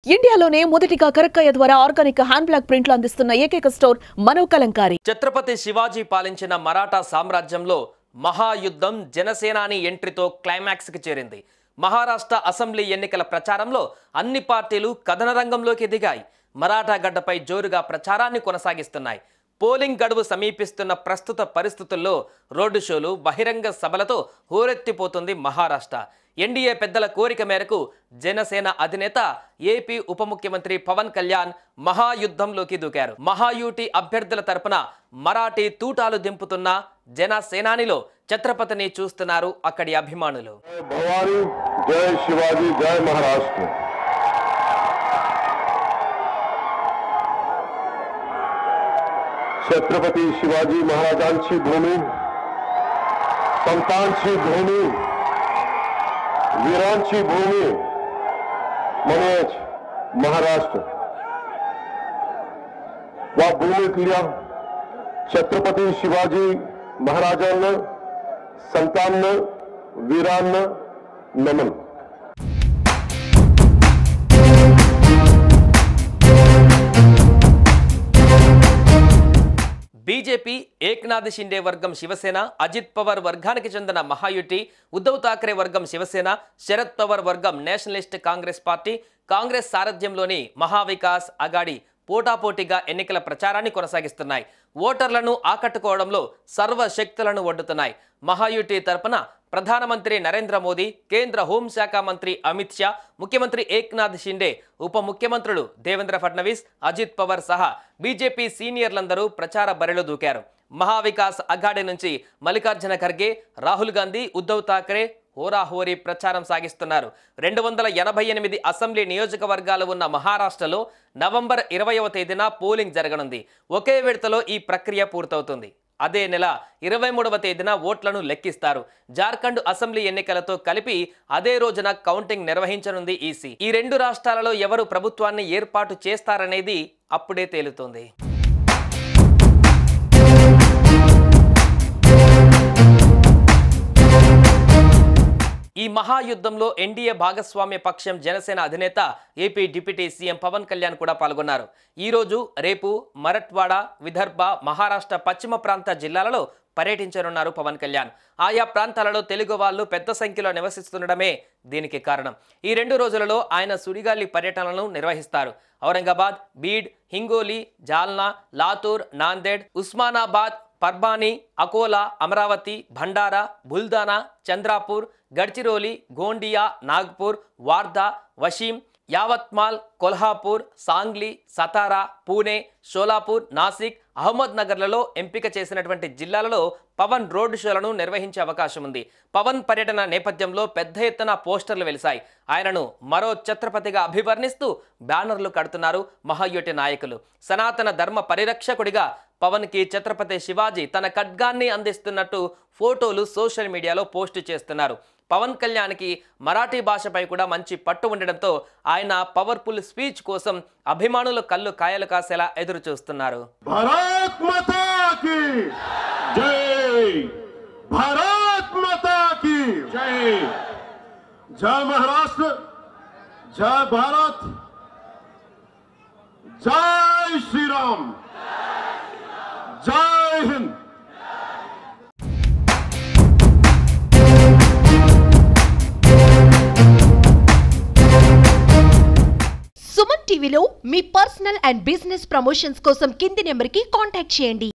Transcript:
ఇండియాలోనే మొదటిగా కరక్కయ్య ద్వారా ఆర్గానిక్ హ్యాండ్ బ్లాక్ ప్రింట్లు అందిస్తున్న ఏకైక స్టోర్ మనో కలంకారీ. ఛత్రపతి శివాజీ పాలించిన మరాఠా సామ్రాజ్యంలో మహాయుద్ధం జనసేనాని ఎంట్రీతో క్లైమాక్స్ కి చేరింది. మహారాష్ట్ర అసెంబ్లీ ఎన్నికల ప్రచారంలో అన్ని పార్టీలు కథన రంగంలోకి దిగాయి. మరాఠా గడ్డపై జోరుగా ప్రచారాన్ని కొనసాగిస్తున్నాయి. పోలింగ్ గడువు సమీపిస్తున్న ప్రస్తుత పరిస్థితుల్లో రోడ్డు షోలు, బహిరంగ సభలతో హోరెత్తిపోతుంది మహారాష్ట్ర. ఎన్డీఏ పెద్దల కోరిక మేరకు జనసేన అధినేత ఏపీ ఉప ముఖ్యమంత్రి పవన్ కళ్యాణ్ మహాయుద్ధంలోకి దూకారు. మహాయూటి అభ్యర్థుల తరపున మరాఠీ తూటాలు దింపుతున్న జనసేనానిలో ఛత్రపతిని చూస్తున్నారు అక్కడి అభిమానులు. भवानी जय शिवाजी जय महाराष्ट्र. छत्रपती शिवाजी महाराजांची भूमी, संतांची भूमी, वीरांची भूमी म्हणजेच महाराष्ट्र. या भूमीतल्या छत्रपती शिवाजी महाराजांना, संतांना, वीरांना नमन. బీజేపీ ఏక్నాథ్ షిండే వర్గం శివసేన, అజిత్ పవార్ వర్గానికి చెందిన మహాయుటి, ఉద్ధవ్ ఠాక్రే వర్గం శివసేన, శరద్ పవార్ వర్గం నేషనలిస్ట్ కాంగ్రెస్ పార్టీ, కాంగ్రెస్ సారథ్యంలోని మహావికాస్ అఘాడీ పోటాపోటీగా ఎన్నికల ప్రచారాన్ని కొనసాగిస్తున్నాయి. ఓటర్లను ఆకట్టుకోవడంలో సర్వశక్తులను ఒడ్డుతున్నాయి. మహాయుటి తరపున ప్రధానమంత్రి నరేంద్ర మోదీ, కేంద్ర హోంశాఖ మంత్రి అమిత్ షా, ముఖ్యమంత్రి ఏక్నాథ్ షిండే, ఉప ముఖ్యమంత్రులు దేవేంద్ర ఫడ్నవీస్, అజిత్ పవార్ సహా బీజేపీ సీనియర్లందరూ ప్రచార బరిలో దూకారు. మహావికాస్ అఘాడీ నుంచి మల్లికార్జున ఖర్గే, రాహుల్ గాంధీ, ఉద్ధవ్ ఠాక్రే హోరాహోరీ ప్రచారం సాగిస్తున్నారు. 288 అసెంబ్లీ నియోజకవర్గాలు ఉన్న మహారాష్ట్రలో నవంబర్ 20వ తేదీన పోలింగ్ జరగనుంది. ఒకే విడతలో ఈ ప్రక్రియ పూర్తవుతుంది. అదే నెల 23వ తేదీన ఓట్లను లెక్కిస్తారు. జార్ఖండ్ అసెంబ్లీ ఎన్నికలతో కలిపి అదే రోజున కౌంటింగ్ నిర్వహించనుంది ఈసీ. ఈ రెండు రాష్ట్రాలలో ఎవరు ప్రభుత్వాన్ని ఏర్పాటు చేస్తారనేది అప్పుడే తేలుతోంది. ఈ మహాయుద్ధంలో ఎన్డీఏ భాగస్వామ్య పక్షం జనసేన అధినేత AP deputy CM Pawan Kalyan కూడా పాల్గొన్నారు. ఈరోజు, రేపు మరఠ్వాడ, విదర్భ, మహారాష్ట్ర పశ్చిమ ప్రాంత జిల్లాలలో పర్యటించనున్నారు పవన్ కళ్యాణ్. ఆయా ప్రాంతాలలో తెలుగు వాళ్ళు పెద్ద సంఖ్యలో నివసిస్తుండడమే దీనికి కారణం. ఈ 2 రోజులలో ఆయన సుడిగాలి పర్యటనలను నిర్వహిస్తారు. ఔరంగాబాద్, బీడ్, హింగోలి, జాల్నా, లాతూర్, నాందేడ్, ఉస్మానాబాద్, పర్బానీ, అకోలా, అమరావతి, భండారా, బుల్దానా, చంద్రాపూర్, గడ్చిరోలి, గోండియా, నాగ్పూర్, వార్దా, వషీం, యావత్మాల్, కొల్హాపూర్, సాంగ్లీ, సతారా, పూణే, షోలాపూర్, నాసిక్, అహ్మద్ నగర్లలో ఎంపిక చేసినటువంటి జిల్లాలలో పవన్ రోడ్డు షోలను నిర్వహించే అవకాశం ఉంది. పవన్ పర్యటన నేపథ్యంలో పెద్ద ఎత్తున పోస్టర్లు వెలిశాయి. ఆయనను మరో ఛత్రపతిగా అభివర్ణిస్తూ బ్యానర్లు కడుతున్నారు మహాయుటి నాయకులు. సనాతన ధర్మ పరిరక్షకుడిగా పవన్కి ఛత్రపతి శివాజీ తన ఖడ్గాన్ని అందిస్తున్నట్టు ఫోటోలు సోషల్ మీడియాలో పోస్టు చేస్తున్నారు. పవన్ కళ్యాణ్కి మరాఠీ భాషపై కూడా మంచి పట్టు ఉండడంతో ఆయన పవర్ఫుల్ స్పీచ్ కోసం అభిమానుల కళ్ళు కాయలు కాసేలా ఎదురు చూస్తున్నారు. भारत माता की जय, भारत माता की जय, जय महाराष्ट्र, जय भारत, जय श्री राम, जय हिंद. సుమన్ టీవీలో మీ పర్సనల్ అండ్ బిజినెస్ ప్రమోషన్స్ కోసం కింది నెంబర్కి కాంటాక్ట్ చేయండి.